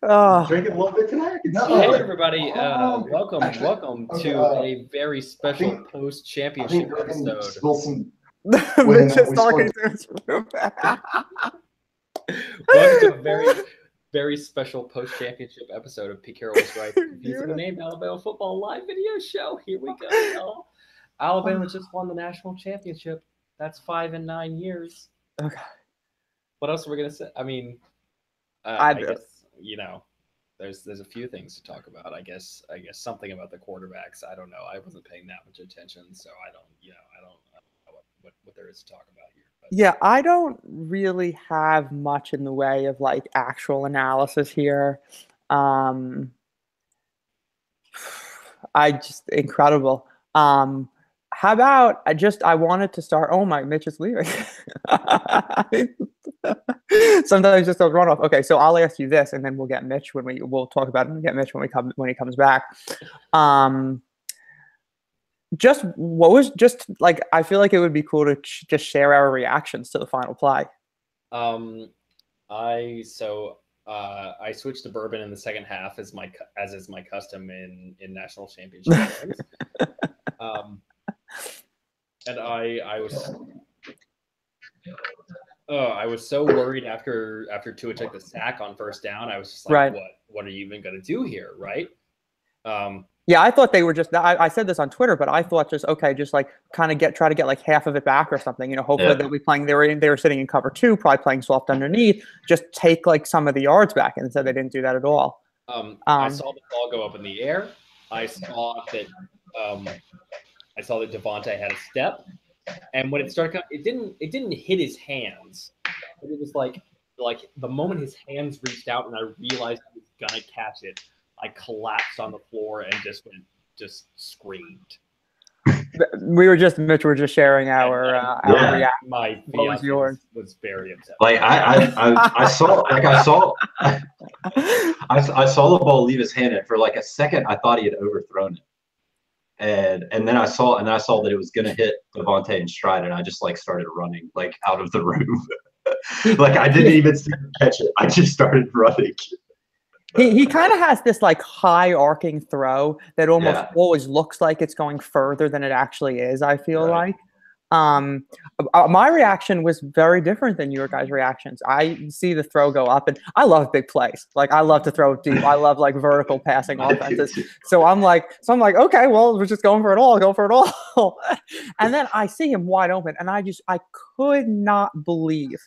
Drinking a little bit tonight. Hey everybody, welcome to a very special post-championship episode. When Mitch is we talking scored. to his room. Welcome to a very special post-championship episode of Pcwr was right. Confusing the name Alabama football live video show. Here we go, y'all. Alabama just won the national championship. That's 5 in 9 years. Okay. What else are we gonna say? I mean, I guess there's a few things to talk about. I guess something about the quarterbacks. I don't know. I wasn't paying that much attention, so I don't know what there is to talk about here. But. Yeah, I don't really have much in the way of like actual analysis here. I just incredible. How about I wanted to start. Oh my, Mitch is leaving. Sometimes just a run off. Okay, so I'll ask you this, and then we'll get Mitch we'll talk about it and get Mitch when he comes back. Just what was just like? I feel like it would be cool to just share our reactions to the final play. I switched to bourbon in the second half as is my custom in national championship games. And I was so worried after Tua took the sack on first down. I was just like, right. What are you even going to do here, right? Yeah, I thought they were just. I said this on Twitter, but I thought just like kind of try to get like half of it back or something. You know, hopefully they'll be playing. They were sitting in cover 2, probably playing soft underneath. Just take like some of the yards back, and instead they didn't do that at all. I saw the ball go up in the air. I saw that Devontae had a step, and when it started, it didn't hit his hands, but it was like the moment his hands reached out and I realized he was gonna catch it, I collapsed on the floor and just screamed. Mitch were just sharing our reaction. My fiance was very upset. Like I saw the ball leave his hand, and for like a second I thought he had overthrown it. And then I saw that it was gonna hit Devontae in stride, and I just like started running like out of the room. Like I didn't even see him catch it. I just started running. He kind of has this like high arcing throw that almost always looks like it's going further than it actually is. I feel like. My reaction was very different than your guys' reactions. I see the throw go up, and I love big plays. Like I love to throw deep. I love like vertical passing offenses. So I'm like, okay, well, we're just going for it all. Go for it all. And then I see him wide open, and I could not believe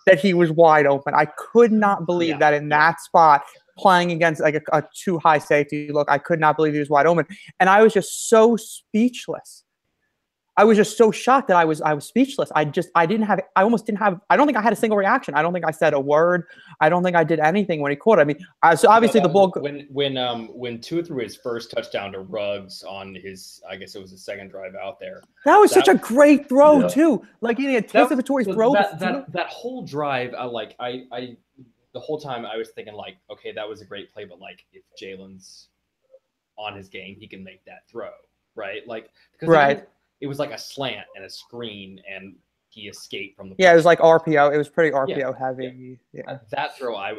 that he was wide open. I could not believe that in that spot, playing against like a too high safety look, I could not believe he was wide open, and I was just so speechless. I was just so shocked that I was speechless. I almost didn't have. I don't think I had a single reaction. I don't think I said a word. I don't think I did anything when he caught it. I mean, so obviously the ball. When Tua threw his first touchdown to Ruggs on his, I guess it was his second drive out there. That was such a great throw too. Like the anticipatory throw. That whole drive, the whole time I was thinking like, okay, that was a great play, but like if Jalen's on his game, he can make that throw, right? Like because it was like a slant and a screen, and he escaped from the. Yeah, it was like RPO. It was pretty RPO heavy. Yeah. That throw, I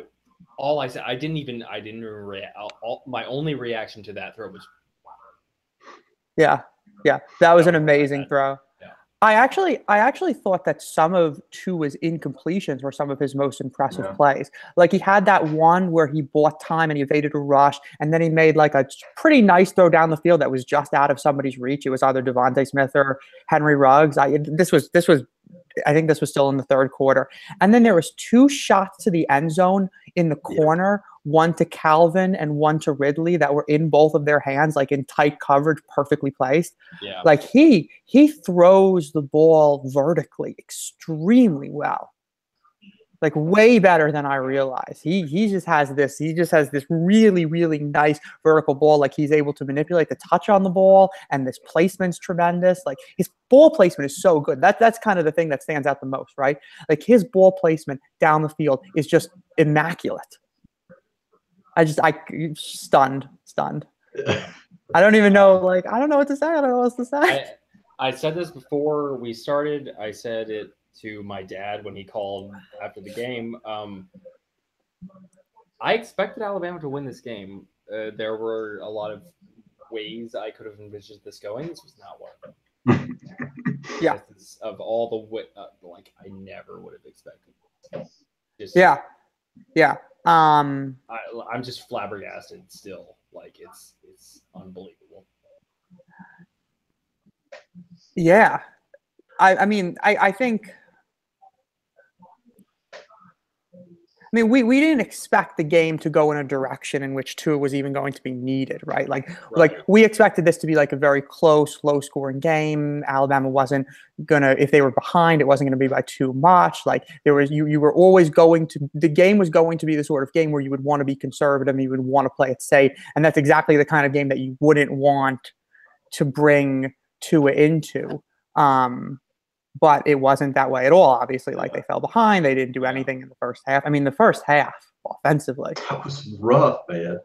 said, I didn't even react. My only reaction to that throw was, wow. Yeah, that was an amazing throw. Yeah. I actually thought that some of Tua's incompletions were some of his most impressive plays. Like he had that one where he bought time and he evaded a rush, and then he made like a pretty nice throw down the field that was just out of somebody's reach. It was either Devontae Smith or Henry Ruggs. I think this was still in the third quarter. And then there was 2 shots to the end zone in the corner, one to Calvin and one to Ridley that were in both of their hands, like in tight coverage, perfectly placed. Yeah. Like he throws the ball vertically extremely well. Like way better than I realized. He just has this really, really nice vertical ball. Like he's able to manipulate the touch on the ball, and this placement's tremendous. Like his ball placement is so good. That's kind of the thing that stands out the most, right? Like his ball placement down the field is just immaculate. I stunned. I don't even know. Like I don't know what to say. I don't know what else to say. I said this before we started. I said it to my dad when he called after the game. I expected Alabama to win this game. There were a lot of ways I could have envisioned this going. This was not one of them. Yeah. Of all the like, I never would have expected. Yeah. I'm just flabbergasted still. Like, it's unbelievable. Yeah. I mean, I think. I mean, we didn't expect the game to go in a direction in which Tua was even going to be needed, right? Like we expected this to be like a very close, low-scoring game. Alabama wasn't gonna, if they were behind, it wasn't gonna be by too much. Like there was, you were always going to, the game was going to be the sort of game where you would want to be conservative and you would want to play it safe, and that's exactly the kind of game that you wouldn't want to bring Tua into. But it wasn't that way at all. Obviously, like they fell behind. They didn't do anything in the first half. I mean, the first half offensively. That was rough, man.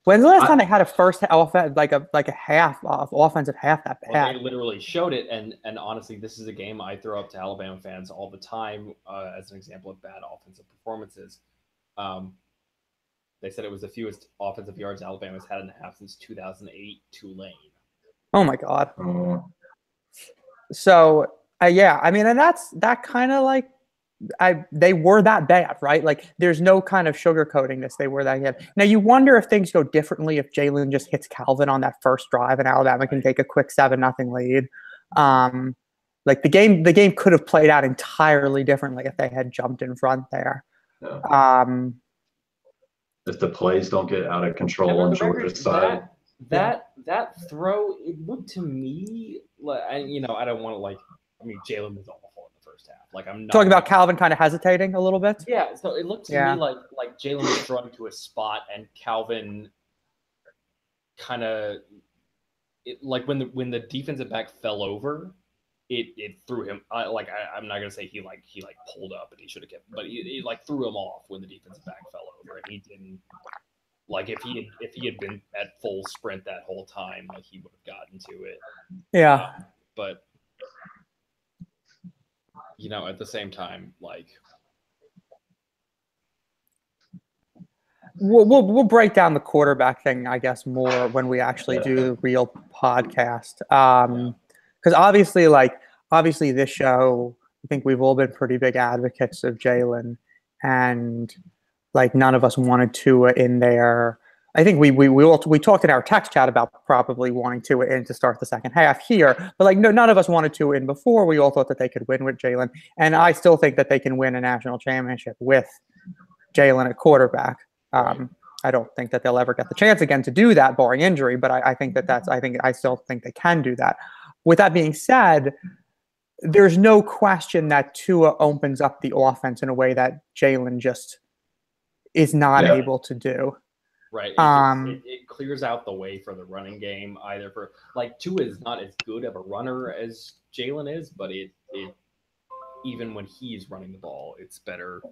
When's the last time they had a first half, like a half of offensive half that bad? Well, they literally showed it, and honestly, this is a game I throw up to Alabama fans all the time as an example of bad offensive performances. They said it was the fewest offensive yards Alabama's had in a half since 2008 Tulane. Oh my God. So. Yeah, I mean, and that kind of like, they were that bad, right? Like, there's no kind of sugarcoating this. They were that bad. Now, you wonder if things go differently if Jalen just hits Calvin on that first drive and Alabama can take a quick 7-0 lead. Like the game could have played out entirely differently if they had jumped in front there. Yeah. If the plays don't get out of control on Georgia's side. That throw, it looked to me like, I don't want to like. I mean, Jalen was awful in the first half. Like, I'm not talking about Calvin kind of hesitating a little bit. Yeah, so it looked to me like Jalen was throwing to a spot, and Calvin kind of like when the defensive back fell over, it threw him. I'm not gonna say he pulled up and he should have kept, but it like threw him off when the defensive back fell over, and he didn't. Like if he had been at full sprint that whole time, like he would have gotten to it. Yeah, but. At the same time, like we'll break down the quarterback thing, I guess, more when we actually do the real podcast. Because obviously this show, I think we've all been pretty big advocates of Jalen, and like none of us wanted Tua in there. I think we talked in our text chat about probably wanting Tua in to start the second half here, but like none of us wanted Tua in before. We all thought that they could win with Jalen, and I still think that they can win a national championship with Jalen at quarterback. I don't think that they'll ever get the chance again to do that, barring injury. But I still think they can do that. With that being said, there's no question that Tua opens up the offense in a way that Jalen just is not able to do. Right. It clears out the way for the running game, either for like Tua is not as good of a runner as Jalen is, but it even when he's running the ball, it's better.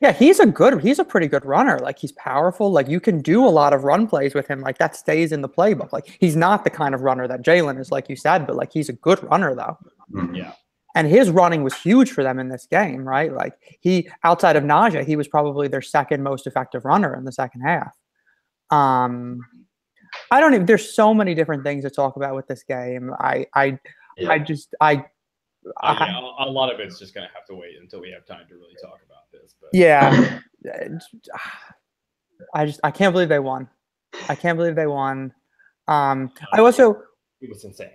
Yeah, he's a pretty good runner. Like he's powerful. Like you can do a lot of run plays with him. Like that stays in the playbook. Like he's not the kind of runner that Jalen is, like you said, but like he's a good runner though. Yeah. And his running was huge for them in this game, right? Like he, outside of Najee, he was probably their second most effective runner in the second half. There's so many different things to talk about with this game. A lot of it's just going to have to wait until we have time to really talk about this. But. Yeah. I can't believe they won. I can't believe they won. It was insane.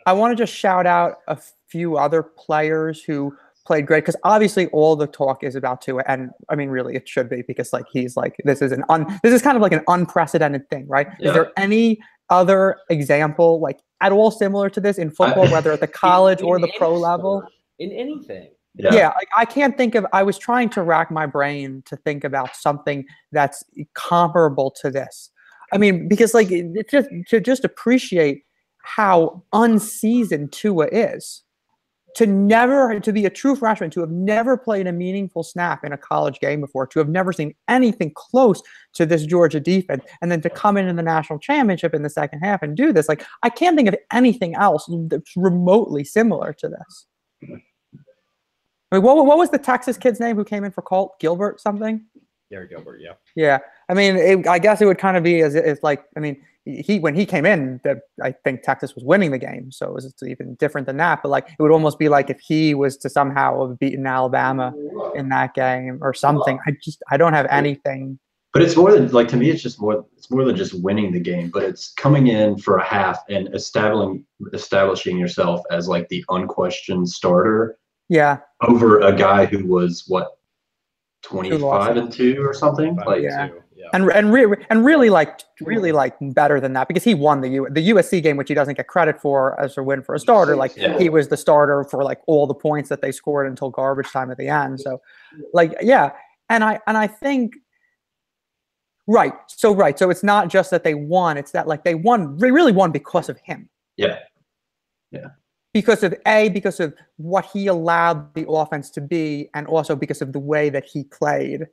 I want to just shout out a few other players who played great, because obviously all the talk is about Tua, and I mean really it should be, because like he's like this is kind of like an unprecedented thing, right? Yeah. Is there any other example like at all similar to this in football, whether at the college or the pro level? In anything. Yeah, like I can't think of. I was trying to rack my brain to think about something that's comparable to this. I mean, because like it's just to just appreciate how unseasoned Tua is, to be a true freshman, to have never played a meaningful snap in a college game before, to have never seen anything close to this Georgia defense, and then to come in the national championship in the second half and do this. Like I can't think of anything else that's remotely similar to this. I mean, what was the Texas kid's name who came in for Colt? Gilbert something? Gary Gilbert, yeah. Yeah. I mean, I guess it would kind of be as if like, I mean, when he came in, I think Texas was winning the game, so it was even different than that. But like, it would almost be like if he was to somehow have beaten Alabama in that game or something. I don't have anything. But it's more than like, to me, it's more than just winning the game, but it's coming in for a half and establishing yourself as like the unquestioned starter. Yeah. Over a guy who was what, 25-2 or something, like yeah. And really like better than that, because he won the USC game, which he doesn't get credit for as a win for a starter. Like he was the starter for like all the points that they scored until garbage time at the end. So like, yeah. And I think right. So it's not just that they won, it's that like they really won because of him. Yeah. Yeah. Because of what he allowed the offense to be, and also because of the way that he played.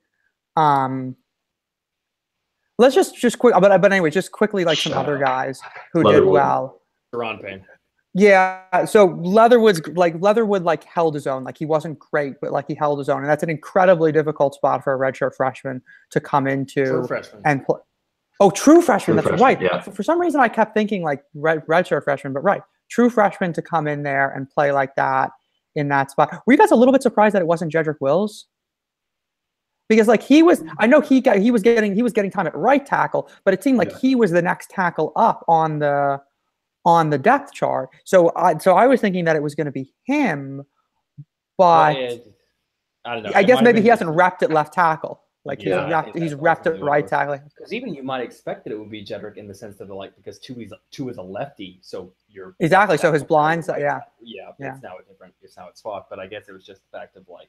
Let's just quick, but anyway, just quickly, like some other guys who did well. Deron Payne. Yeah, so Leatherwood held his own. Like he wasn't great, but like he held his own, and that's an incredibly difficult spot for a redshirt freshman to come into. True freshman. And play. Oh, true freshman. That's freshman, right. Yeah. For some reason, I kept thinking like redshirt freshman, but right, true freshman to come in there and play like that in that spot. Were you guys a little bit surprised that it wasn't Jedrick Wills? Because like I know he was getting time at right tackle, but it seemed like he was the next tackle up on the depth chart. So I was thinking that it was going to be him, but I don't know. I guess maybe he hasn't repped at left tackle. Like he's repped at right tackle. Because even you might expect that it would be Jedrick in the sense that because two is a lefty, so you're exactly. So his blinds, yeah. It's now a swap. But I guess it was just the fact of like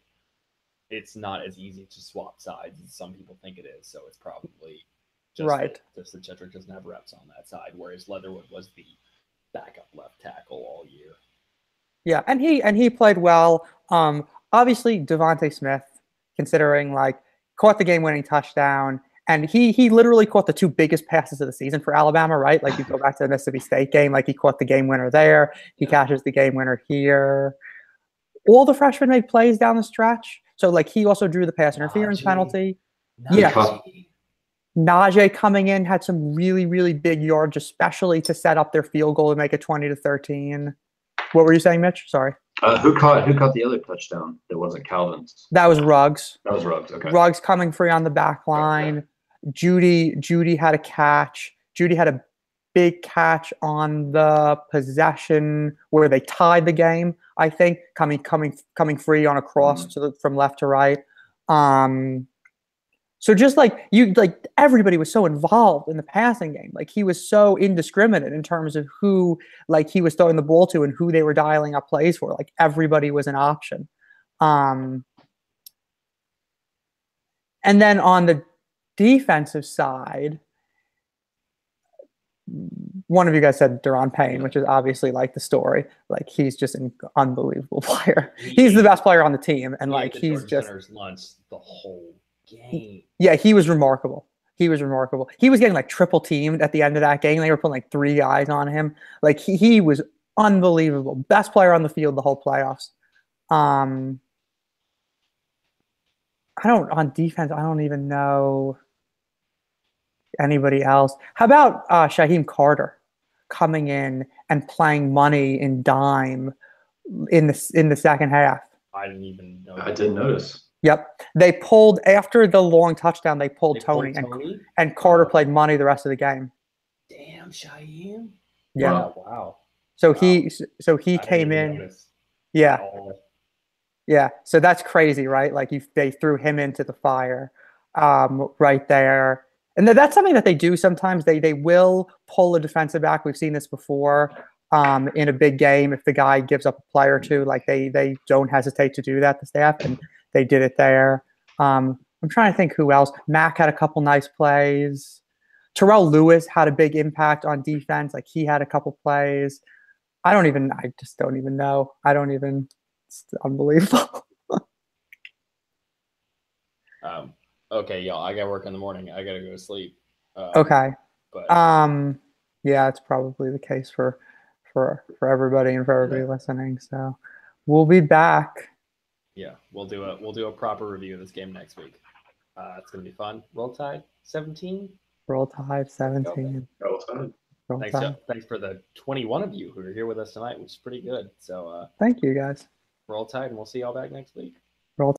it's not as easy to swap sides as some people think it is. So it's probably just just that Jedrick doesn't have reps on that side, whereas Leatherwood was the backup left tackle all year. Yeah, and he played well. Obviously Devontae Smith, considering like caught the game-winning touchdown, and he literally caught the two biggest passes of the season for Alabama, right? Like you go back to the Mississippi State game, like he caught the game winner there, he catches the game winner here. All the freshmen made plays down the stretch, so like he also drew the pass interference penalty. Najee coming in had some really, really big yards, especially to set up their field goal to make it 20-13. What were you saying, Mitch? Sorry. Who caught the other touchdown that wasn't Calvin's? That was Ruggs. That was Ruggs. Okay. Ruggs coming free on the back line. Okay. Judy had a catch. Judy had a big catch on the possession where they tied the game, I think, coming free on a cross from left to right. So just like everybody was so involved in the passing game. Like he was so indiscriminate in terms of who like he was throwing the ball to and who they were dialing up plays for. Like everybody was an option. And then on the defensive side, one of you guys said Deron Payne, which is obviously like the story. Like he's just an unbelievable player. He's the best player on the team, and like he's just lunch the whole game. Yeah, he was remarkable. He was getting like triple teamed at the end of that game. They were putting like 3 guys on him. Like he was unbelievable. Best player on the field the whole playoffs. On defense, I don't even know anybody else. How about Shaheem Carter coming in and playing money in dime in the second half? I didn't even know. I didn't notice. Yep. They pulled after the long touchdown, they pulled Tony. And Carter played money the rest of the game. Damn, Shaheem. Yeah. Wow. So he came in. Notice. Yeah. Yeah. So that's crazy, right? Like they threw him into the fire right there. And that's something that they do sometimes. They will pull a defensive back. We've seen this before in a big game. If the guy gives up a play or two, like they don't hesitate to do that, the staff, and they did it there. I'm trying to think who else. Mack had a couple nice plays. Terrell Lewis had a big impact on defense. Like he had a couple plays. I just don't even know. It's unbelievable. Okay, y'all. I got work in the morning. I gotta go to sleep. Okay. But yeah, it's probably the case for everybody and for everybody listening. So we'll be back. Yeah, we'll do a proper review of this game next week. It's gonna be fun. Roll Tide 17. Roll Tide 17. Roll Tide. Roll Tide. Thanks for the 21 of you who are here with us tonight, which is pretty good. So thank you guys. Roll Tide, and we'll see y'all back next week.